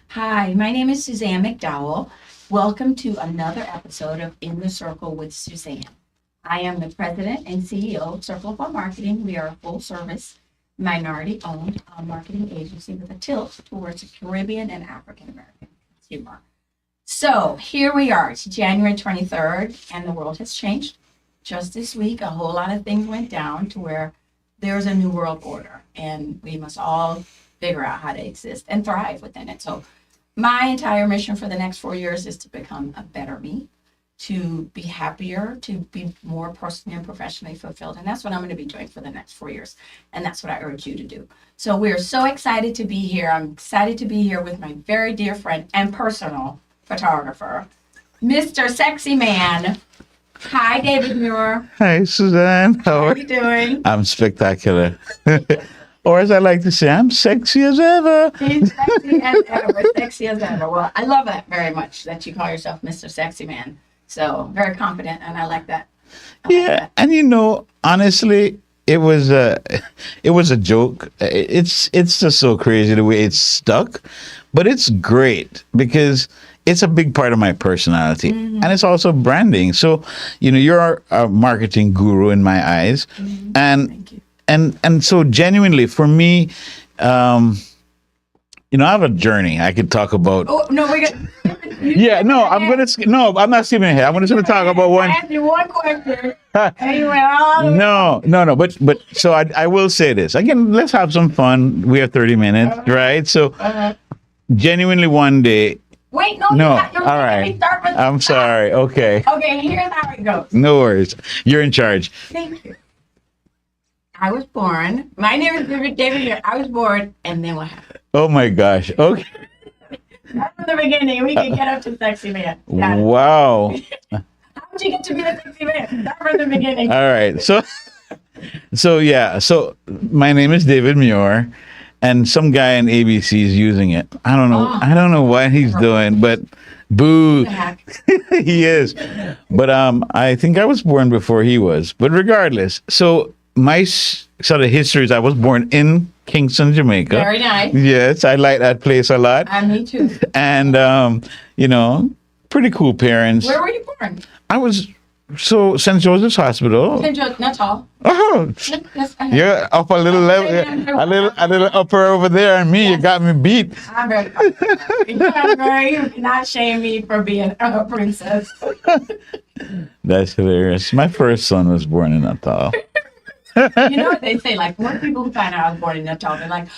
Hi, my name is Suzan McDowell. Welcome to another episode of In the Circle with Suzanne. I am the president and CEO of Circle of One Marketing. We are a full service, minority owned marketing agency with a tilt towards the Caribbean and African American consumer. So here we are. It's January 23rd, and the world has changed. Just this week, a whole lot of things went down to where there's a new world order, and we must all figure out how to exist and thrive within it. So my entire mission for the next 4 years is to become a better me, to be happier, to be more personally and professionally fulfilled. And that's what I'm going to be doing for the next 4 years. And that's what I urge you to do. So we're so excited to be here. I'm excited to be here with my very dear friend and personal photographer, Mr. Sexy Man. Hi, David Muir. Hi, Suzanne. How are you doing? I'm spectacular. Or as I like to say, I'm sexy as ever. He's sexy as ever, sexy as ever. Well, I love that very much that you call yourself Mr. Sexy Man. So very confident, and I like that. And honestly, it was a joke. It's just so crazy the way it's stuck, but it's great because it's a big part of my personality, and it's also branding. So, you're a marketing guru in my eyes, and Thank you. and so genuinely for me, I have a journey I could talk about. Oh no, we got. Yeah, no, I'm not skipping ahead. I'm just gonna talk about one. I asked you one question. And you went all the way. No. But so I will say this again. Let's have some fun. We have 30 minutes, right? So genuinely, one day. Wait, no, No, you're all making right. me start with I'm sorry. Okay, Okay, here's how it goes. no worries. You're in charge. Thank you. I was born. My name is David. I was born, and then what happened? Oh my gosh. Okay. Start from the beginning. We can get up to sexy man. Got it. Wow. How did you get to be the sexy man? Start from the beginning. All right. So yeah. So my name is David Muir, and some guy in ABC is using it. I don't know. Oh. I don't know what he's doing, but boo. The heck? He is. But I think I was born before he was. But regardless, so my sort of history is I was born in Kingston, Jamaica. Very nice. Yes, I like that place a lot. Me too. And pretty cool parents. Where were you born? I was St. Joseph's Hospital. Natal. Oh, Yes, I know. you're up a little level, a little upper over there, and me, you got me beat. I'm very You cannot shame me for being a princess. That's hilarious. My first son was born in Natal. You know what they say? Like, when people who find out I was born in Natal, they're like,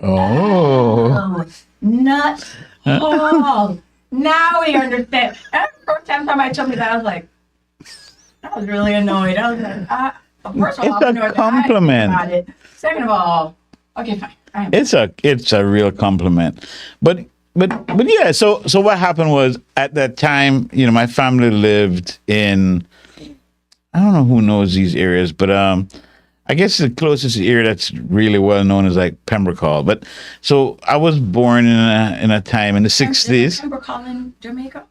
Oh. nuts. Oh, now we understand. That's the first time somebody told me that, I was like, I was really annoyed. I was like, first of all, It's a I'm annoyed that I compliment. about it. Second of all, okay, fine. I am. It's a real compliment. But yeah, so what happened was at that time, my family lived in, I don't know who knows these areas, but I guess the closest area that's really well known is like Pembroke Hall. But so I was born in a time in the 60s. Remember calling Jamaica?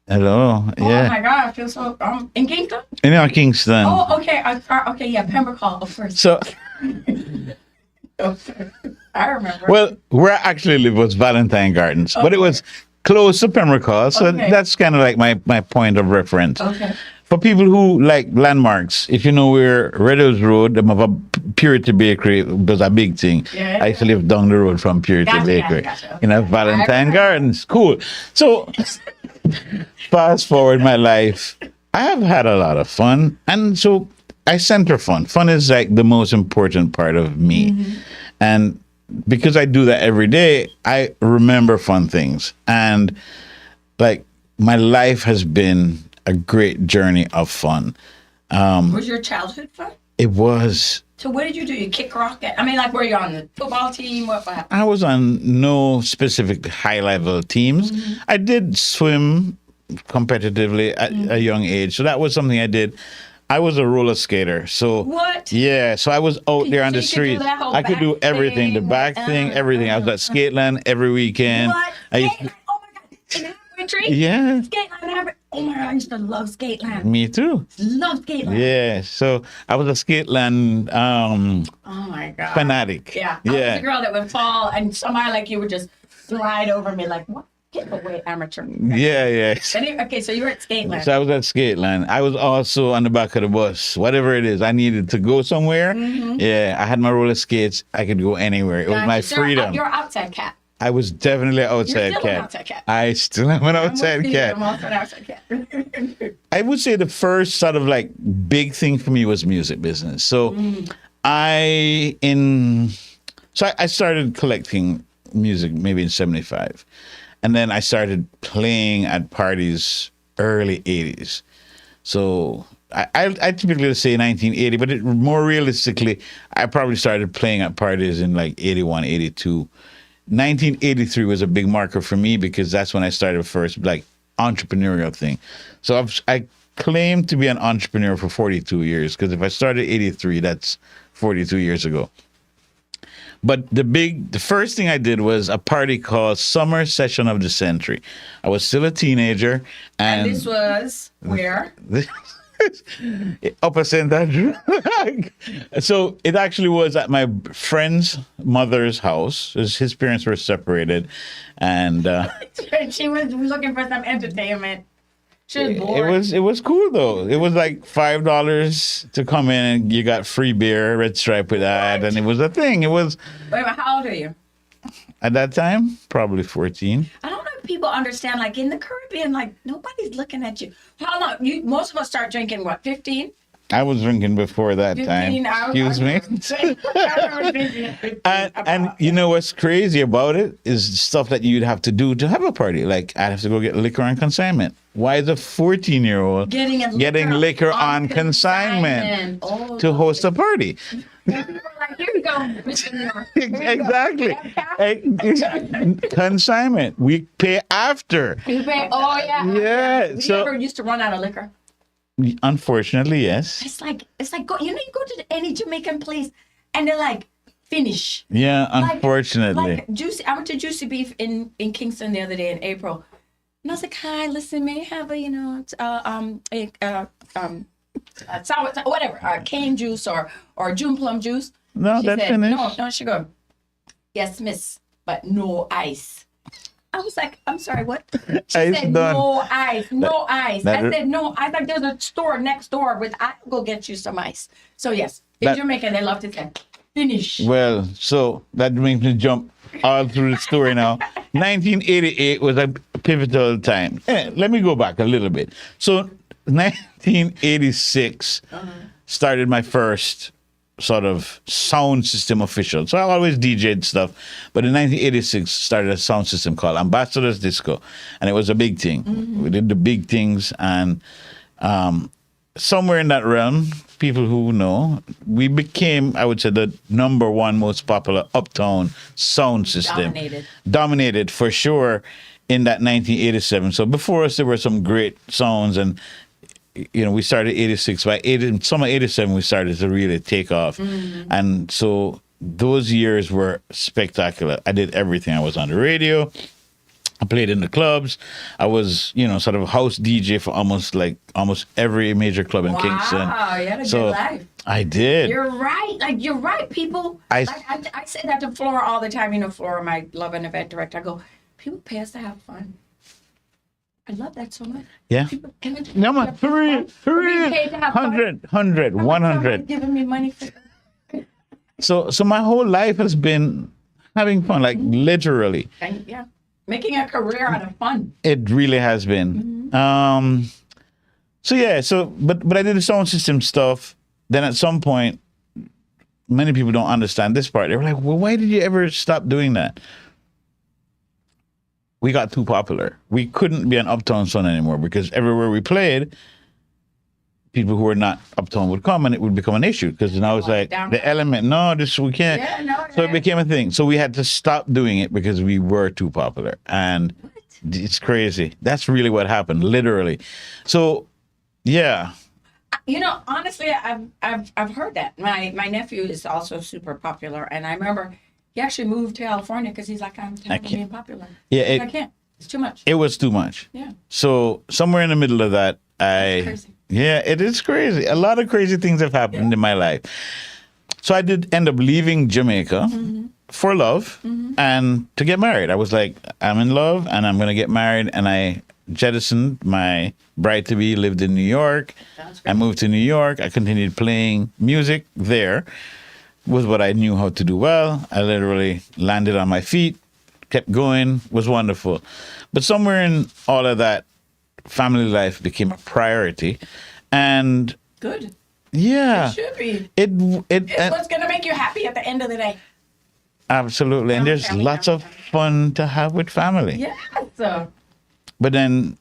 Hello. Oh Yeah. my God, I feel so, in Kingston? Kingston. Oh, okay. Okay, yeah, Pembroke Hall, of course. So I remember. well, where I actually lived was Valentine Gardens, but it was close to Pembroke Hall. So Okay. that's kind of like my point of reference. Okay. For people who like landmarks, if you know where Reddows Road, them have a Purity Bakery was a big thing. Yeah. I used to live down the road from Purity Gotcha, Bakery. gotcha. Valentine Gardens. Cool. So fast forward my life, I have had a lot of fun. And so I center fun. Fun is like the most important part of me. And because I do that every day, I remember fun things. And like my life has been a great journey of fun. Was your childhood fun? It was. So what did you do? You kick rock? I mean, like, were you on the football team? What happened? I was on no specific high level teams. I did swim competitively at a young age. So that was something I did. I was a roller skater. So What? yeah, so I was out there on So the you could do street. that whole I could do back everything, the thing, back thing, everything. I was at Skateland every weekend. What? I used Skate? Oh my God. In Halfway Tree? yeah. Skate line Halfway. Oh my God, I used to love Skateland. Me too. Love Skateland. Yeah. So I was a Skateland Oh my God. fanatic. Yeah. I was the girl that would fall and somebody like you would just slide over me like, what? Get away, amateur. Yeah. Okay, so you were at Skateland. So I was at Skateland. I was also on the back of the bus. Whatever it is, I needed to go somewhere. Yeah, I had my roller skates. I could go anywhere. It was my freedom. You're an outside cat. I was definitely an outside You're still cat. an outside cat. I still am an outside cat. I'm also an outside cat. I would say the first sort of like big thing for me was music business. So I started collecting music maybe in 75. And then I started playing at parties early 80s. So I typically say 1980, but more realistically, I probably started playing at parties in like 81, 82. 1983 was a big marker for me because that's when I started first like entrepreneurial thing. So I claim to be an entrepreneur for 42 years because if I started 83, that's 42 years ago. But the first thing I did was a party called Summer Session of the Century. I was still a teenager. And this was where? Upper St. Andrew. So it actually was at my friend's mother's house. His parents were separated. And she was looking for some entertainment. She was bored. it was cool though. It was like $5 to come in and you got free beer, Red Stripe with that, and it was a thing. It was. Wait, but how old are you? At that time, probably 14. I don't know if people understand. Like in the Caribbean, like nobody's looking at you. How long? Most of us start drinking. What? 15. I was drinking before that 15 time. Excuse me. me. And you know what's crazy about it is stuff that you'd have to do to have a party. Like I'd have to go get liquor on consignment. Why is a 14-year-old getting liquor on consignment to host a party? Like, here you go, Mr. Muir. Exactly. Consignment. We pay after. You pay. Oh yeah. Yeah. You So ever used to run out of liquor? unfortunately, yes. It's like you go to any Jamaican place and they're like finish. Yeah, unfortunately. Like Juicy. I went to Juicy Beef in Kingston the other day in April, and I was like, "Hi, listen, may I have sour, whatever, cane juice or June plum juice?" No, She that said, finished. No, she go, "Yes, miss, but no ice." I was like, "I'm sorry, what?" She Ice said, done. "No ice, no ice." that- I said, "No." I like, "There's a store next door I'll go get you some ice." So yes, in Jamaica they love to say, "Finish." Well, so that makes me jump all through the story now. 1988 was a pivotal time. Let me go back a little bit. So 1986 started my first sort of sound system official. So I always DJ'd stuff, but in 1986 started a sound system called Ambassadors Disco, and it was a big thing. We did the big things, and somewhere in that realm, people who know, we became, I would say, the number one most popular uptown sound system. Dominated for sure in that 1987. So before us, there were some great sounds, and we started 86. By summer 87, we started to really take off. And so those years were spectacular. I did everything. I was on the radio. I played in the clubs. I was, sort of house DJ for almost every major club in Kingston. Wow, you had a good life. I did. You're right. People, I say that to Flora all the time. Flora, my love and event director. I go, people pay us to have fun. I love that so much. Yeah. No, man, 100, 100. Giving me money for So my whole life has been having fun, like literally. yeah. Making a career out of fun. It really has been. But I did the sound system stuff. Then at some point, many people don't understand this part. They were like, well, why did you ever stop doing that? We got too popular. We couldn't be an uptown sound anymore because everywhere we played, people who were not uptown would come and it would become an issue because now it's like the element, we can't. So it became a thing. So we had to stop doing it because we were too popular. And it's crazy. That's really what happened, literally. So, yeah. Honestly, I've heard that. My nephew is also super popular, and I remember he actually moved to California because he's like, I'm tired of being popular. Yeah, I can't. It's too much. It was too much. Yeah. So somewhere in the middle of that, Crazy. yeah, it is crazy. A lot of crazy things have happened in my life. So I did end up leaving Jamaica for love and to get married. I was like, I'm in love and I'm going to get married. And I jettisoned my bride-to-be, lived in New York. Sounds great. I moved to New York. I continued playing music there. Was what I knew how to do well. I literally landed on my feet, kept going, was wonderful. But somewhere in all of that, family life became a priority. And Good. yeah, It should be. it's What's going to make you happy at the end of the day. absolutely. And there's Family, lots family, of fun to have with family. Yes. So, But then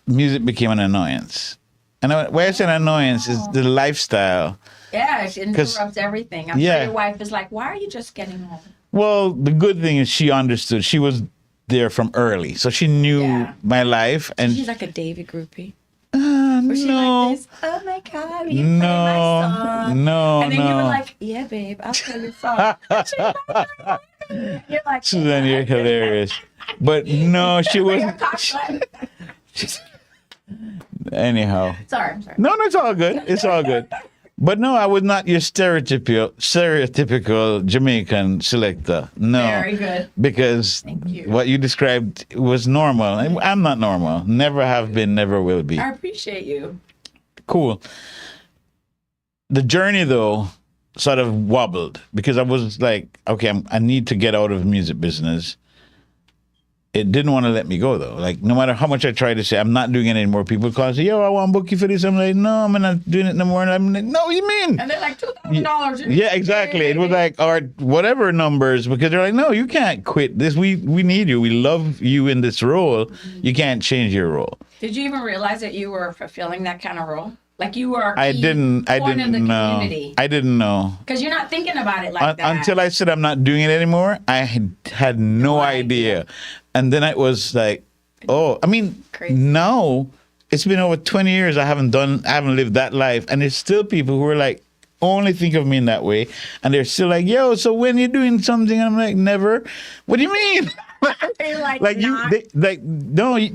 music became an annoyance. And why I say an annoyance is the lifestyle. yeah, it interrupts everything. I'm yeah. sure your wife is like, why are you just getting home? Well, the good thing is she understood. She was there from early. So she knew Yeah. my life. And She's like a David groupie. no, Was she like this? Oh my God, will you play my song? no, And then no. you were like, yeah, babe, I'll play your song. And she's like, you're like, Suzanne, you're hilarious. But no, she was. Your cocklet. Anyhow. Sorry, I'm sorry. No, it's all good. It's all good. But no, I was not your stereotypical Jamaican selector. No. Very good. Because Thank you. what you described was normal. I'm not normal. Never have been, never will be. I appreciate you. Cool. The journey, though, sort of wobbled because I was like, okay, I need to get out of the music business. It didn't want to let me go, though. Like, no matter how much I tried to say, I'm not doing it anymore. People call and say, yo, I want to book you for this. I'm like, no, I'm not doing it no more. And I'm like, no, what do you mean? And they're like, $2,000. Yeah, exactly. It was like, or whatever numbers, because they're like, no, you can't quit this. We need you. We love you in this role. You can't change your role. Did you even realize that you were fulfilling that kind of role? Like you were a I key didn't point of the know. community. I didn't know. Because you're not thinking about it like that. Until I said I'm not doing it anymore, I had no idea. And then it was like, oh, I mean, Crazy. now it's been over 20 years. I haven't lived that life. And there's still people who are like, only think of me in that way. And they're still like, yo, so when you're doing something, and I'm like, never. What do you mean? They're like,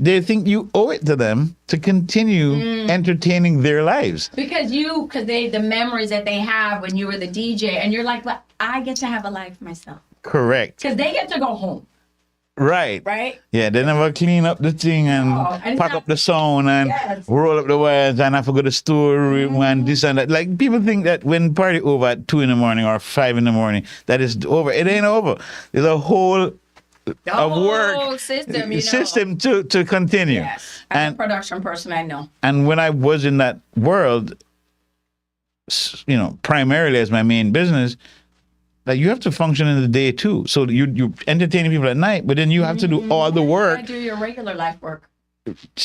They think you owe it to them to continue entertaining their lives. because the memories that they have when you were the DJ, and you're like, but I get to have a life myself. Correct. Because they get to go home, Right. right? Yeah, they never clean up the thing and and pack it's up the sound and Yes. roll up the wires and have to go to the storeroom and this and that. Like, people think that when party over at 2 a.m. or 5 a.m, that is over. It ain't over. There's a whole The of whole work system, to continue. Yes. As a And production person, I know. and when I was in that world, primarily as my main business, like, you have to function in the day too. So you're entertaining people at night, but then you have to do all the work. I do your regular life work.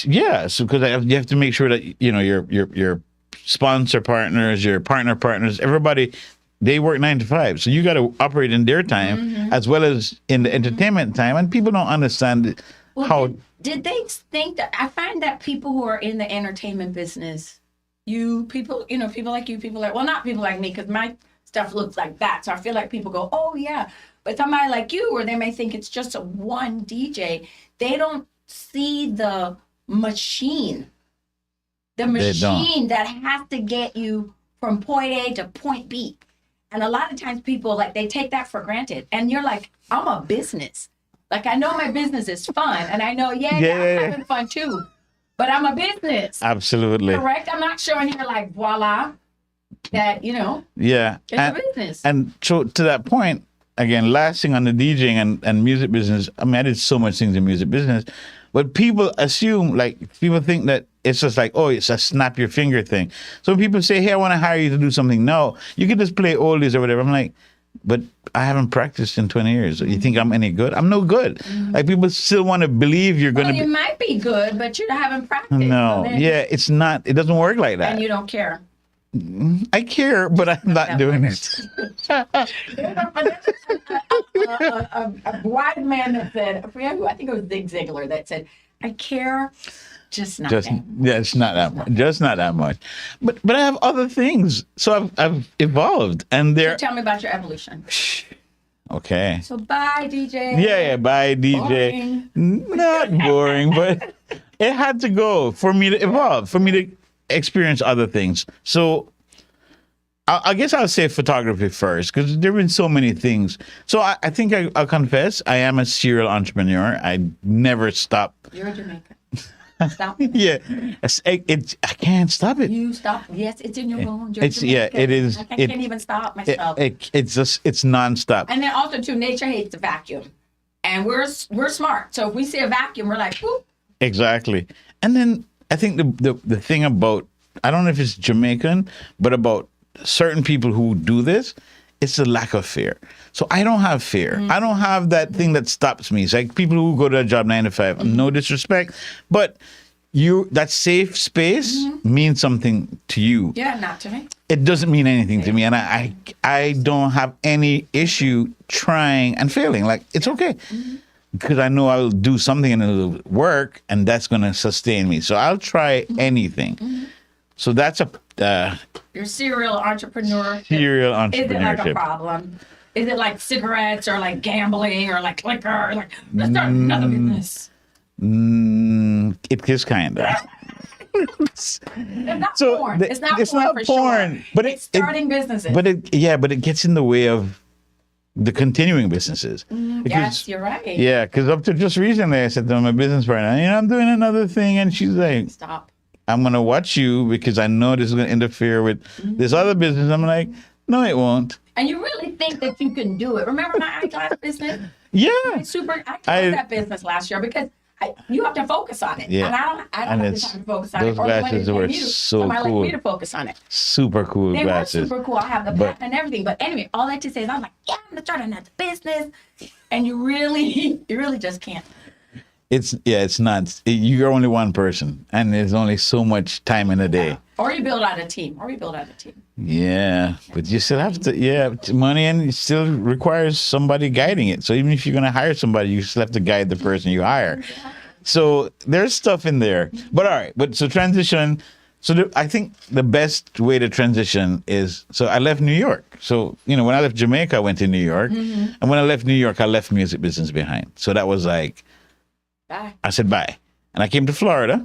Yeah, so because you have to make sure that your sponsor partners, your partner partners, everybody, they work 9 to 5. So you got to operate in their time as well as in the entertainment time, and people don't understand how. Did they think that? I find that people who are in the entertainment business, people like you, not people like me, because my stuff looks like that. So I feel like people go, oh yeah. But somebody like you, where they may think it's just a one DJ, they don't see the machine. The machine that has to get you from point A to point B. And a lot of times people, like, they take that for granted. And you're like, I'm a business. Like, I know my business is fun. And I know, I'm having fun too. But I'm a business. Absolutely. Correct? I'm not showing here like, voila, that, Yeah. it's a business. And so to that point, again, last thing on the DJing and music business, I mean, I did so much things in music business, but people people think that it's just like, oh, it's a snap your finger thing. So when people say, hey, I want to hire you to do something, no, you can just play oldies or whatever. I'm like, but I haven't practiced in 20 years. You think I'm any good? I'm no good. Like, people still want to believe you're going to you might be good, but you haven't practiced. No, it's not. It doesn't work like that. And you don't care. I care, but I'm not doing it. A wise man that said, I forget who, I think it was Zig Ziglar, that said, I care, just not that. Yeah, it's not that much. Just not that much. But I have other things. So I've evolved, and So tell me about your evolution. Okay. So bye, DJ. Yeah, bye, DJ. Boring. Not boring, but it had to go for me to evolve, for me to experience other things. So I guess I'll say photography first because there have been so many things. So I think I'll confess, I am a serial entrepreneur. I never stop. You're a Jamaican. Stop. Yeah, I can't stop it. You stop. Yes, it's in your bones. You're It's yeah, Jamaican. it is. I can't even stop myself. It's just it's nonstop. And then also too, nature hates the vacuum, and we're smart. So if we see a vacuum, we're like, whoop. Exactly. And then I think the thing about, I don't know if it's Jamaican, but about certain people who do this, it's the lack of fear. So I don't have fear. I don't have that thing that stops me. It's like people who go to a job 9 to 5, no disrespect, but that safe space means something to you. Yeah, not to me. It doesn't mean anything to me. And I don't have any issue trying and failing. Like, it's okay. Because I know I'll do something and it'll work, and that's going to sustain me. So I'll try anything. So that's Your serial entrepreneur. serial Is it like a entrepreneurship. problem? Is it like cigarettes or like gambling or like liquor? Or like, let's start another business. It is kind of. It's not porn. It's not porn for porn, sure. but it's starting businesses. But it gets in the way of the continuing businesses. Yes, you're right. Yeah, because up to just recently, I said to my business partner, I'm doing another thing, and she's like, Stop. I'm gonna watch you because I know this is gonna interfere with this other business. I'm like, no, it won't. And you really think that you can do it. Remember my eyeglass business? Yeah. I closed that business last year because you have to focus on it. Yeah. And I don't And have the time to focus on it. those Or when glasses it's were you, so somebody cool. like me to focus on it. Super cool They glasses. were super cool. I have the But- patent and everything. But anyway, all that to say is I'm like, yeah, I'm gonna start another business. And you really just can't. It's not. You're only one person, and there's only so much time in a day. Or you build out a team. Yeah, but you still have to. Yeah, money, and it still requires somebody guiding it. So even if you're gonna hire somebody, you still have to guide the person you hire. So there's stuff in there. But all right. But so transition. So I think the best way to transition is, so I left New York. So, when I left Jamaica, I went to New York. And when I left New York, I left music business behind. So that was like, Bye. I said bye. And I came to Florida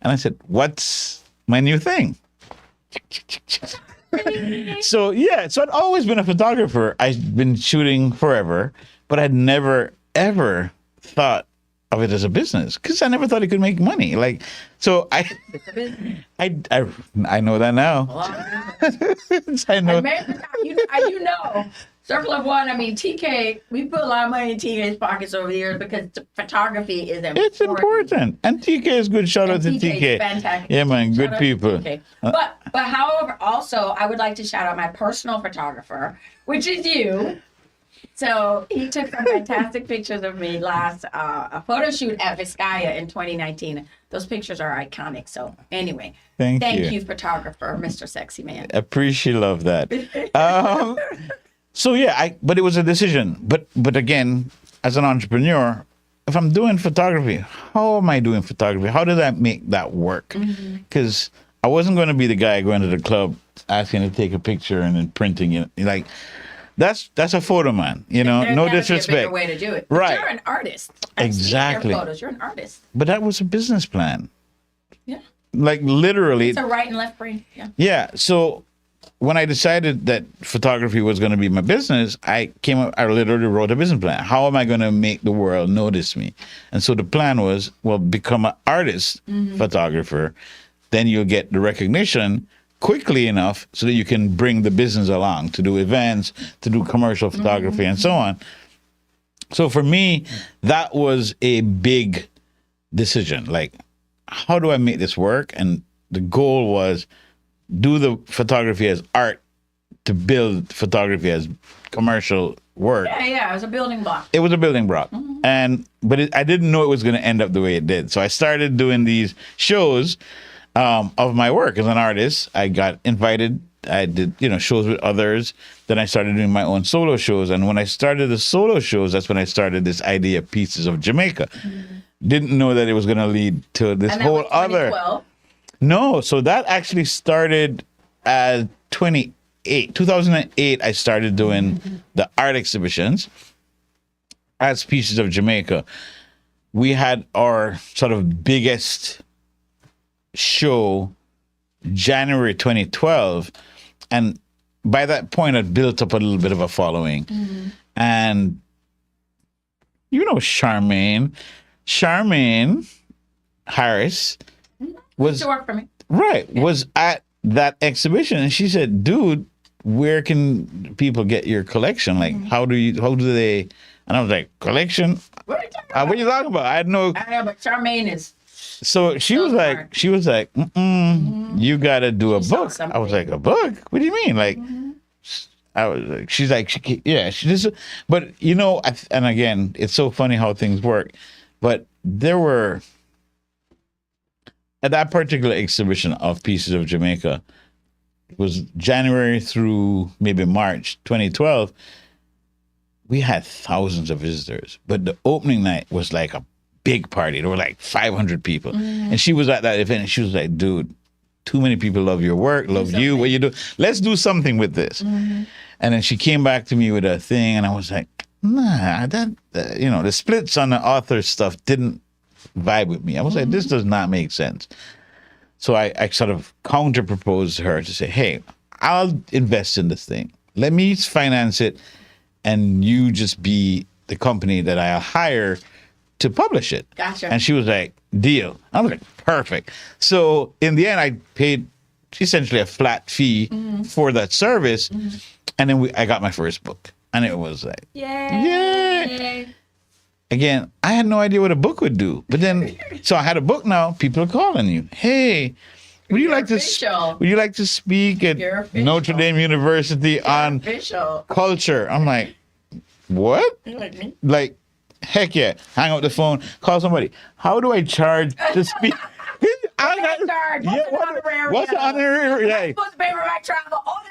and I said, what's my new thing? So I'd always been a photographer. I'd been shooting forever, but I'd never, ever thought of it as a business because I never thought it could make money. Like, so I know that now. I know. You know, Circle of One, TK, we put a lot of money in TK's pockets over the years because photography is important. It's important. And TK is good. Shout out to TK is TK. fantastic. Yeah, man. Shout Good out to people. TK. But however, also, I would like to shout out my personal photographer, which is you. So he took some fantastic pictures of me last a photo shoot at Vizcaya in 2019. Those pictures are iconic. So anyway, Thank thank you. you, photographer, Mr. Sexy Man. Appreciate love that. But it was a decision. But again, as an entrepreneur, if I'm doing photography, how am I doing photography? How did I make that work? Because I wasn't going to be the guy going to the club asking to take a picture and then printing it. Like, that's a photo man, There's no gotta be a disrespect. better way to do it. But Right. You're an artist. I've seen Exactly. your photos. You're an artist. But that was a business plan. Yeah. Like, literally. It's a right and left brain. Yeah. Yeah. So when I decided that photography was going to be my business, I literally wrote a business plan. How am I going to make the world notice me? And so the plan was, become an artist photographer. Then you'll get the recognition quickly enough so that you can bring the business along to do events, to do commercial photography, and so on. So for me, that was a big decision. Like, how do I make this work? And the goal was do the photography as art to build photography as commercial work. Yeah. It was a building block. It was a building block. But I didn't know it was going to end up the way it did. So I started doing these shows of my work as an artist. I got invited. I did, shows with others. Then I started doing my own solo shows. And when I started the solo shows, that's when I started this idea of Pieces of Jamaica. Didn't know that it was going to lead to this And that whole was other. 2012. No, so that actually started as 2018. 2008, I started doing the art exhibitions as Pieces of Jamaica. We had our sort of biggest show January 2012, and by that point I'd built up a little bit of a following. And you know Charmaine Harris was to work for me. right, was at that exhibition, and she said, dude, where can people get your collection? Like, how do they? And I was like, collection? What are you talking What about? are you talking about? I had no. I know, but Charmaine is. So she was like, you got to do a She saw book. I was something. like, a book? What do you mean? Like, I was like, she's like, she just, but you know, and again, it's so funny how things work. But there were, at that particular exhibition of Pieces of Jamaica, it was January through maybe March 2012, we had thousands of visitors. But the opening night was like a big party. There were like 500 people. And she was at that event and she was like, dude, too many people love your work, love you, what you do. Let's do something with this. And then she came back to me with a thing and I was like, nah, the splits on the author stuff didn't vibe with me. I was like, this does not make sense. So I sort of counter proposed to her to say, hey, I'll invest in this thing. Let me finance it and you just be the company that I'll hire to publish it. Gotcha. And she was like, deal. I was like, perfect. So in the end, I paid essentially a flat fee for that service. And then I got my first book. And it was like, Yay. again, I had no idea what a book would do. But then, so I had a book now. People are calling you. Hey, would you like to speak at You're official. Notre Dame University on Official. culture? I'm like, what? You like me? Like, heck yeah. Hang up the phone. Call somebody. How do I charge to speak? What's the honorary? Yeah. Supposed to pay for my travel. Oh,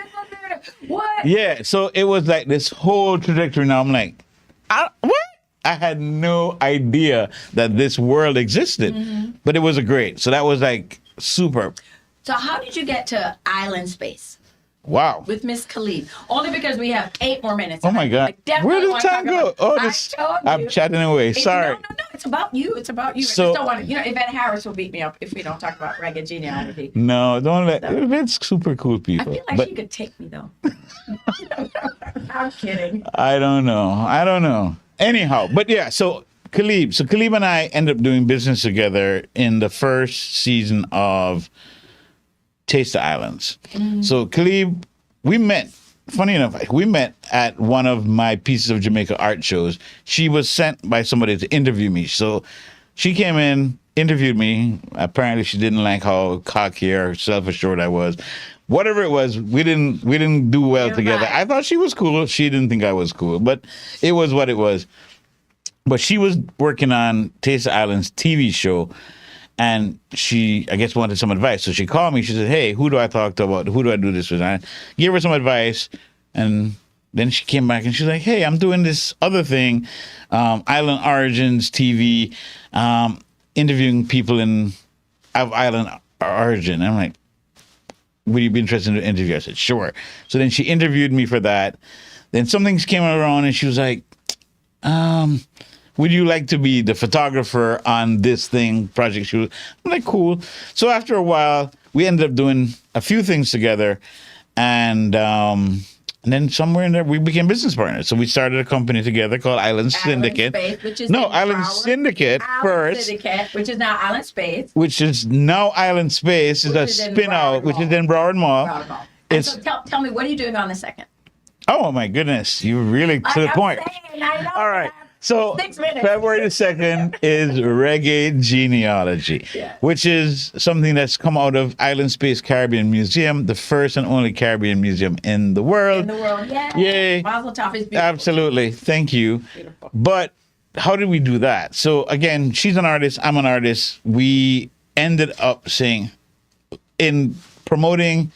what? Yeah. So it was like this whole trajectory. Now I'm like, what? I had no idea that this world existed, but it was great. So that was like super. So how did you get to Island Space Wow. with Miss Khalid? Only because we have 8 more minutes. Oh my God. Where did time go? Oh, I'm chatting away. Sorry. No. It's about you. It's about you. So- I just don't want to. Yvette Harris will beat me up if we don't talk about ragged genealogy. No, don't let. It's super cool I people. feel like But she could take me though. I'm kidding. I don't know. Anyhow, but yeah, so Khalib and I ended up doing business together in the first season of Taste the Islands. So Khalib, we met, funny enough, we met at one of my Pieces of Jamaica art shows. She was sent by somebody to interview me. So she came in, interviewed me. Apparently she didn't like how cocky or self-assured I was. Whatever it was, we didn't do well You're together. right. I thought she was cool. She didn't think I was cool, but it was what it was. But she was working on Taste the Islands TV show, and she, I guess, wanted some advice. So she called me. She said, hey, who do I talk to about? Who do I do this with? And I gave her some advice, and then she came back and she's like, hey, I'm doing this other thing, Island Origins TV, interviewing people of Island Origin. And I'm like, would you be interested in the interview? I said, sure. So then she interviewed me for that. Then some things came around and she was like, would you like to be the photographer on this project? I'm like, cool. So after a while, we ended up doing a few things together. And then somewhere in there, we became business partners. So we started a company together called Island Syndicate. Space, which is Island Syndicate Island first. Syndicate, which is now Island Space. Which is now Island Space, is Which a is in spin-out, Broward which is Mall. in Broward Mall. Proud of all. And It's, so tell me, what are you doing on the second? oh my goodness, you really to the I'm point. saying, I know All right. that. So 6 minutes. February the 2nd is Reggae Genealogy, Yeah. which is something that's come out of Island Space Caribbean Museum, the first and only Caribbean museum in the world. In the world, yeah. Yay. Mazel tov is beautiful. Absolutely. Thank you. Beautiful. But how did we do that? So again, she's an artist, I'm an artist. We ended up saying, in promoting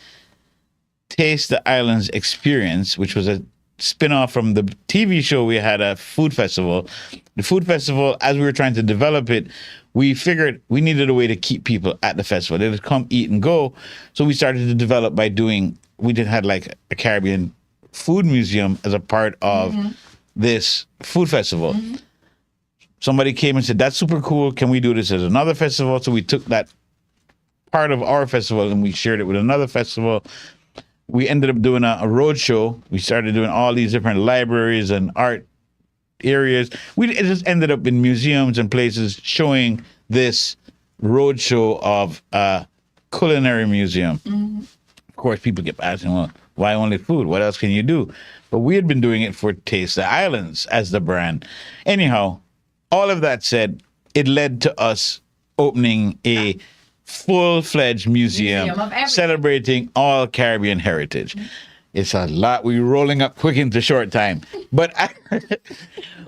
Taste the Islands Experience, which was a spin-off from the TV show, we had a food festival. The food festival, as we were trying to develop it, we figured we needed a way to keep people at the festival. They would come, eat, and go. So we started to develop by doing we did had like a Caribbean food museum as a part of this food festival. Somebody came and said, that's super cool. Can we do this as another festival? So we took that part of our festival and we shared it with another festival. We ended up doing a road show. We started doing all these different libraries and art areas. It just ended up in museums and places showing this road show of a culinary museum. Of course, people kept asking, well, why only food? What else can you do? But we had been doing it for Taste the Islands as the brand. Anyhow, all of that said, it led to us opening a full-fledged museum of everything. celebrating all Caribbean heritage. It's a lot. We're rolling up quick into short time. But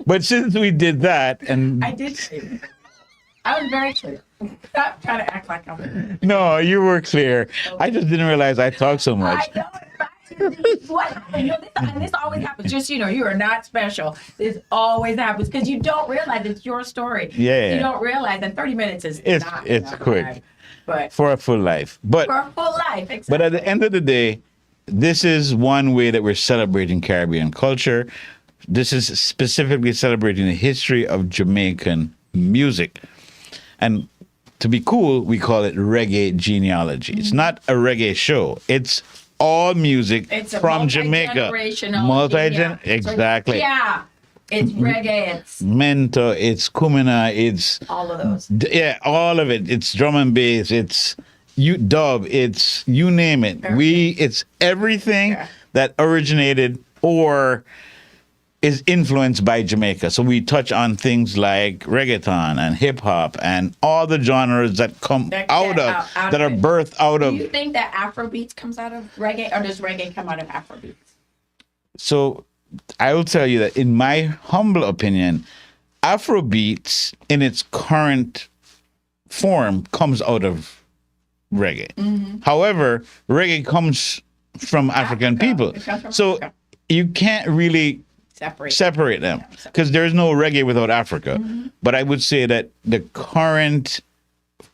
but since we did that, and I did say that. I was very clear. Stop trying to act like I'm. no, you were clear. I just didn't realize I talked so much. I know. What happened? This always happens. Just you are not special. This always happens because you don't realize it's your story. Yeah. You don't realize that 30 minutes is It's not it's enough quick time. But for a full life. But for a full life, exactly. But at the end of the day, this is one way that we're celebrating Caribbean culture. This is specifically celebrating the history of Jamaican music. And to be cool, we call it reggae genealogy. It's not a reggae show. It's all music It's a from Jamaica. multi-generational. Exactly. Yeah. It's reggae. It's Mento, it's Kumina, it's all of those. yeah, all of it. It's drum and bass. It's dub. It's you name it. It's everything that originated or is influenced by Jamaica. So we touch on things like reggaeton and hip hop and all the genres that come out of that are birthed out of. Do you think that Afrobeats comes out of reggae, or does reggae come out of Afrobeats? So I will tell you that in my humble opinion, Afrobeats in its current form comes out of reggae. However, reggae comes from African people. It comes from So Africa. you can't really separate them because there's no reggae without Africa. But I would say that the current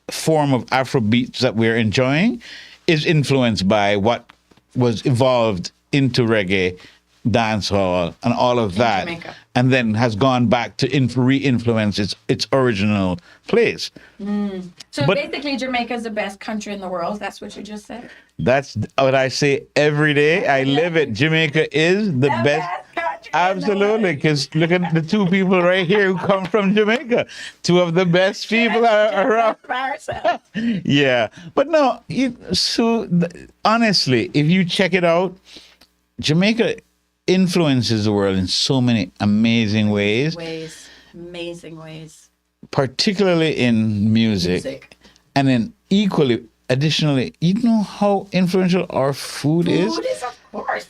form of Afrobeats that we're enjoying is influenced by what was evolved into reggae, dancehall, and all of that, Jamaica. and then has gone back to re-influence its original place. So But- basically, Jamaica is the best country in the world. That's what you just said. That's what I say every day. I live it. Jamaica is the best. country in the Absolutely, world. because look at the two people right here who come from Jamaica. Two of the best people are around. By ourselves. Yeah, but no. Honestly, if you check it out, Jamaica influences the world in so many amazing ways, Amazing ways. particularly in music. And then additionally, you know how influential our food is? Food is, of course.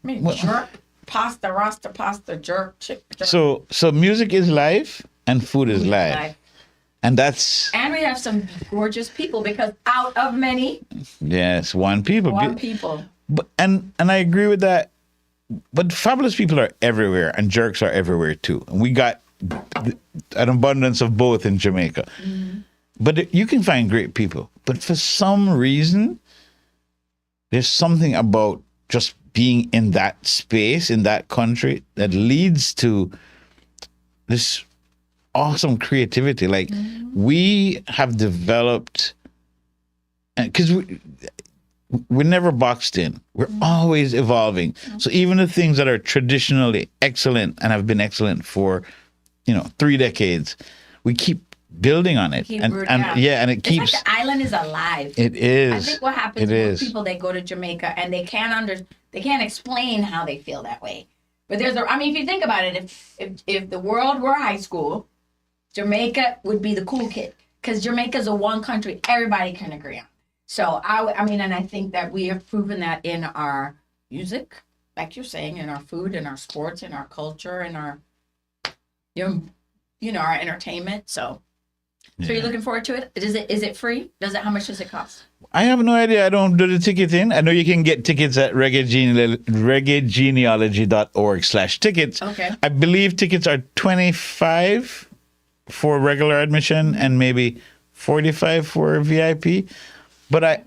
I mean, Well- jerk, pasta, rasta pasta, jerk, jerk. So music is life and food is life. And that's, And we have some gorgeous people because out of many, yes, one people. one people. But, and I agree with that. But fabulous people are everywhere and jerks are everywhere too. And we got an abundance of both in Jamaica. But you can find great people. But for some reason, there's something about just being in that space, in that country, that leads to this awesome creativity. Like we have developed, because we're never boxed in. We're always evolving. So even the things that are traditionally excellent and have been excellent for, 3 decades, we keep building on it. And it keeps. It's like the island is alive. It is. I think what happens is people, they go to Jamaica and they can't explain how they feel that way. But if you think about it, if the world were high school, Jamaica would be the cool kid because Jamaica's a one country everybody can agree on. So and I think that we have proven that in our music, like you're saying, in our food, in our sports, in our culture, in our, our entertainment. So you're looking forward to it? Is it free? How much does it cost? I have no idea. I don't do the ticketing. I know you can get tickets at reggaegenealogy.org/tickets. Okay. I believe tickets are $25 for regular admission and maybe $45 for VIP. But I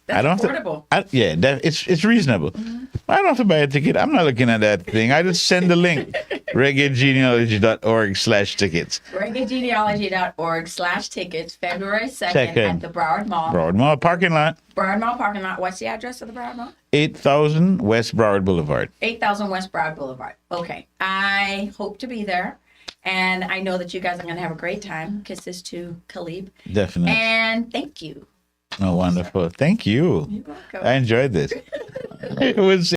That's don't affordable. it's reasonable. I don't have to buy a ticket. I'm not looking at that thing. I just send the link. reggaegenealogy.org/tickets. reggaegenealogy.org/tickets, February 2nd at the Broward Mall. Broward Mall parking lot. Broward Mall parking lot. What's the address of the Broward Mall? 8000 West Broward Boulevard. 8000 West Broward Boulevard. Okay. I hope to be there. And I know that you guys are going to have a great time. Kisses to Khalib. Definitely. And thank you. Oh, wonderful. Thank you. You're welcome. I enjoyed this. It was